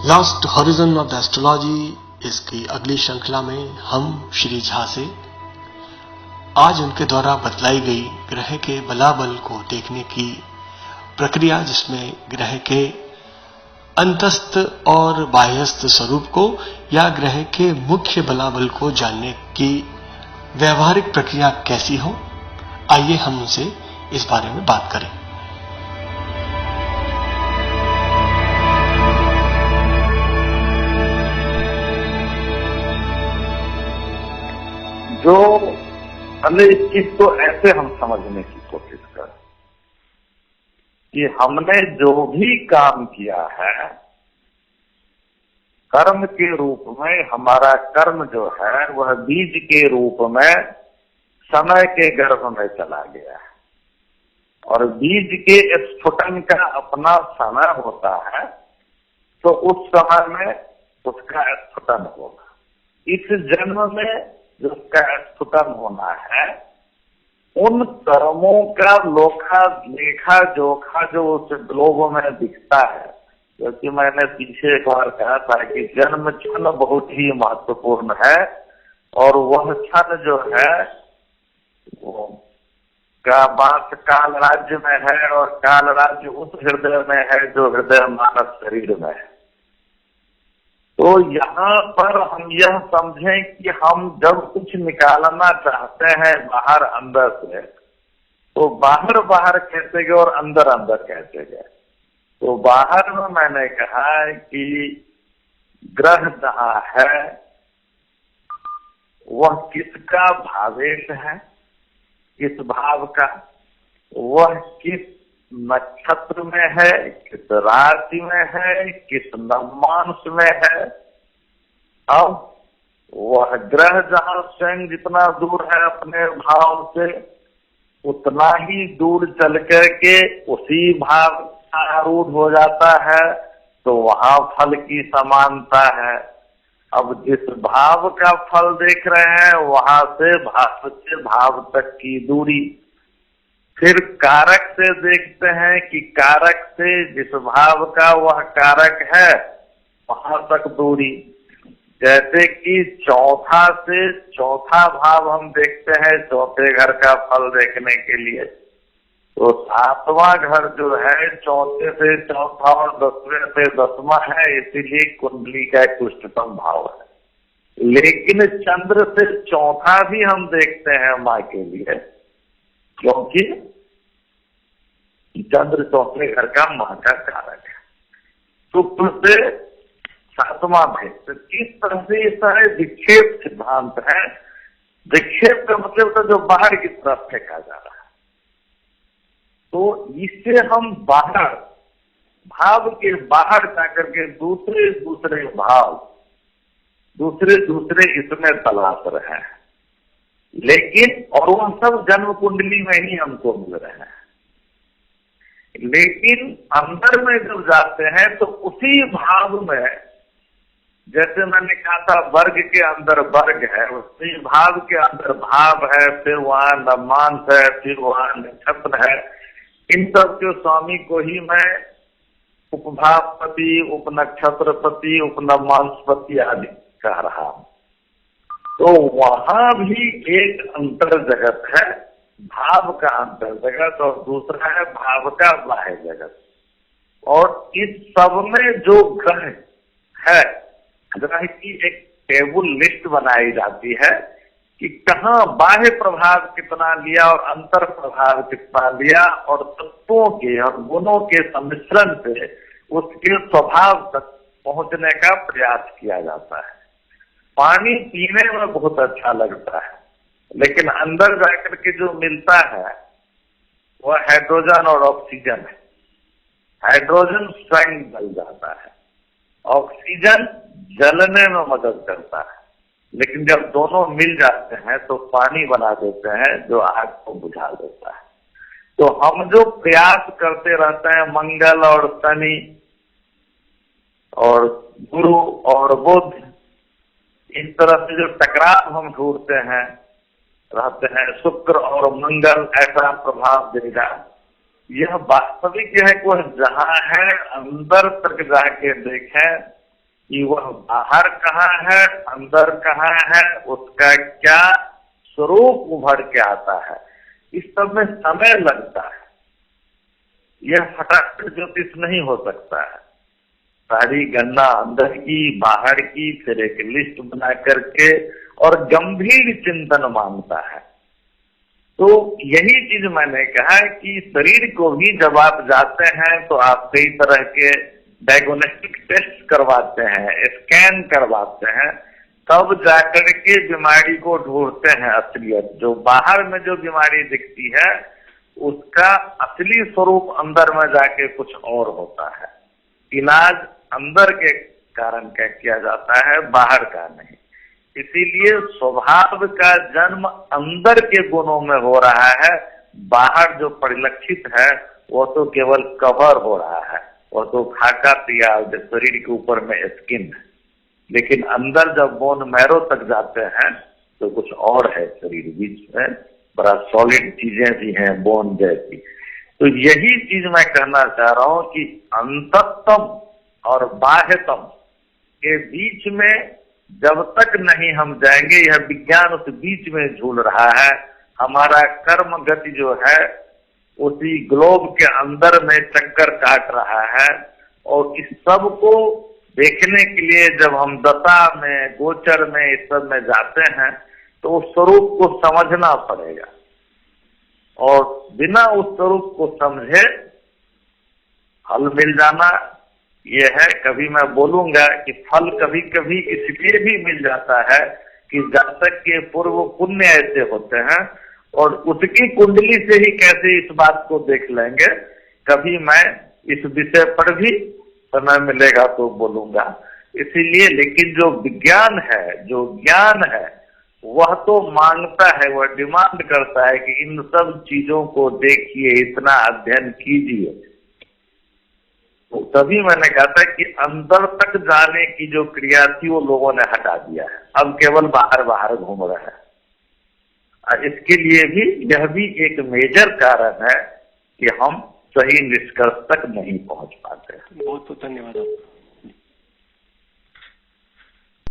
Last horizon of the astrology इसकी अगली श्रृंखला में हम श्री झा से आज उनके द्वारा बतलाई गई ग्रह के बलाबल को देखने की प्रक्रिया, जिसमें ग्रह के अंतस्थ और बाह्यस्थ स्वरूप को या ग्रह के मुख्य बलाबल को जानने की व्यवहारिक प्रक्रिया कैसी हो, आइए हम उनसे इस बारे में बात करें। जो पहले इस चीज को ऐसे हम समझने की कोशिश करें कि हमने जो भी काम किया है कर्म के रूप में, हमारा कर्म जो है वह बीज के रूप में समय के गर्भ में चला गया है और बीज के स्फुटन का अपना समय होता है, तो उस समय में उसका स्फुटन होगा। इस जन्म में जो उसका स्फुटन होना है, उन कर्मों का लेखा जोखा जो उस लोगों में दिखता है, क्योंकि मैंने पीछे एक बार कहा था कि जन्म क्षण बहुत ही महत्वपूर्ण है और वह क्षण जो है वो का बात काल राज्य में है और काल राज्य उस हृदय में है जो हृदय मानव शरीर में है। तो यहाँ पर हम यह समझें कि हम जब कुछ निकालना चाहते हैं बाहर अंदर से, तो बाहर बाहर कहते गए और अंदर अंदर कहते गए। तो बाहर में मैंने कहा कि ग्रह जहाँ है वह किसका भावेश है, किस भाव का, वह किस नक्षत्र में है, किस राशि में है, किस नवमांश में है। अब वह ग्रह जहां स्वयं जितना दूर है अपने भाव से, उतना ही दूर चल करके उसी भाव का आरूढ़ हो जाता है, तो वहां फल की समानता है। अब जिस भाव का फल देख रहे हैं वहां से भाव तक की दूरी, फिर कारक से देखते हैं कि कारक से जिस भाव का वह कारक है वहां तक दूरी। जैसे कि चौथा से चौथा भाव हम देखते हैं चौथे घर का फल देखने के लिए, तो सातवां घर जो है चौथे से चौथा और 10वें से 10वां है, इसीलिए कुंडली का एक उच्चतम भाव है। लेकिन चंद्र से चौथा भी हम देखते हैं माँ के लिए, क्योंकि चंद्र चौथे घर का मां का कारक है। शुक्र से 7वां भेद। तो किस तरह से ये सारे विक्षेप सिद्धांत है। विक्षेप का मतलब तो जो बाहर की तरफ फेंका जा रहा है, तो इससे हम बाहर भाव के बाहर जाकर के दूसरे भाव दूसरे इसमें तलाश रहे हैं, लेकिन और वह सब जन्म कुंडली में ही हमको मिल रहे हैं। लेकिन अंदर में जब जाते हैं तो उसी भाव में, जैसे मैंने कहा था वर्ग के अंदर वर्ग है, उसी भाव के अंदर भाव है, फिर वहां नवमांश है, फिर वहां नक्षत्र है। इन सब के स्वामी को ही मैं उपभावपति, उपनक्षत्रपति, उपनवमांशपति आदि कह रहा हूं। तो वहां भी एक अंतर जगत है, भाव का अंतर जगत, और दूसरा है भाव का बाह्य जगत। और इस सब में जो ग्रह है, ग्रह की एक टेबल लिस्ट बनाई जाती है कि कहाँ बाह्य प्रभाव कितना लिया और अंतर प्रभाव कितना लिया, और तत्वों के और गुणों के सम्मिश्रण से उसके स्वभाव तक पहुंचने का प्रयास किया जाता है। पानी पीने में बहुत अच्छा लगता है, लेकिन अंदर जाकर के जो मिलता है वह हाइड्रोजन और ऑक्सीजन है। हाइड्रोजन स्वयं जल जाता है, ऑक्सीजन जलने में मदद करता है, लेकिन जब दोनों मिल जाते हैं तो पानी बना देते हैं जो आग को बुझा देता है। तो हम जो प्रयास करते रहते हैं मंगल और शनि और गुरु और बुध, इस तरह से जो टकराव हम ढूंढते हैं रहते हैं, शुक्र और मंगल ऐसा प्रभाव देगा, यह वास्तविक है कि वह जहां है अंदर तक जाके देखें कि वह बाहर कहाँ है, अंदर कहाँ है, उसका क्या स्वरूप उभर के आता है, इस सब में समय लगता है। यह फटाफट ज्योतिष नहीं हो सकता है। सारी गणना अंदर की, बाहर की, फिर एक लिस्ट बना करके और गंभीर चिंतन मांगता है। तो यही चीज मैंने कहा कि शरीर को भी जब आप जाते हैं तो आप कई तरह के डायग्नोस्टिक टेस्ट करवाते हैं, स्कैन करवाते हैं, तब जाकर के बीमारी को ढूंढते हैं असलियत। जो बाहर में जो बीमारी दिखती है उसका असली स्वरूप अंदर में जाके कुछ और होता है। इलाज अंदर के कारण का किया जाता है, बाहर का नहीं। इसीलिए स्वभाव का जन्म अंदर के गुणों में हो रहा है, बाहर जो परिलक्षित है वो तो केवल कवर हो रहा है, वो तो खाका तैयार शरीर के ऊपर में स्किन है। लेकिन अंदर जब बोन मैरो तक जाते हैं तो कुछ और है, शरीर बीच में बड़ा सॉलिड चीजें भी हैं, बोन जैसी। तो यही चीज मैं कहना चाह रहा हूं कि अंततम और बाह्यतम के बीच में जब तक नहीं हम जाएंगे, यह विज्ञान उस बीच में झूल रहा है। हमारा कर्म गति जो है उसी ग्लोब के अंदर में चक्कर काट रहा है, और इस सब को देखने के लिए जब हम दशा में, गोचर में, इस सब में जाते हैं तो उस स्वरूप को समझना पड़ेगा। और बिना उस स्वरूप को समझे फल मिल जाना ये है। कभी मैं बोलूंगा कि फल कभी कभी इसलिए भी मिल जाता है कि जातक के पूर्व पुण्य ऐसे होते हैं, और उसकी कुंडली से ही कैसे इस बात को देख लेंगे, कभी मैं इस विषय पर भी समय मिलेगा तो बोलूंगा। इसीलिए लेकिन जो विज्ञान है, जो ज्ञान है, वह तो मांगता है, वह डिमांड करता है कि इन सब चीजों को देखिए, इतना अध्ययन कीजिए। तो तभी मैंने कहा था कि अंदर तक जाने की जो क्रिया थी वो लोगों ने हटा दिया है, अब केवल बाहर बाहर घूम रहे हैं। इसके लिए भी यह भी एक मेजर कारण है कि हम सही निष्कर्ष तक नहीं पहुंच पाते। बहुत बहुत धन्यवाद आपका।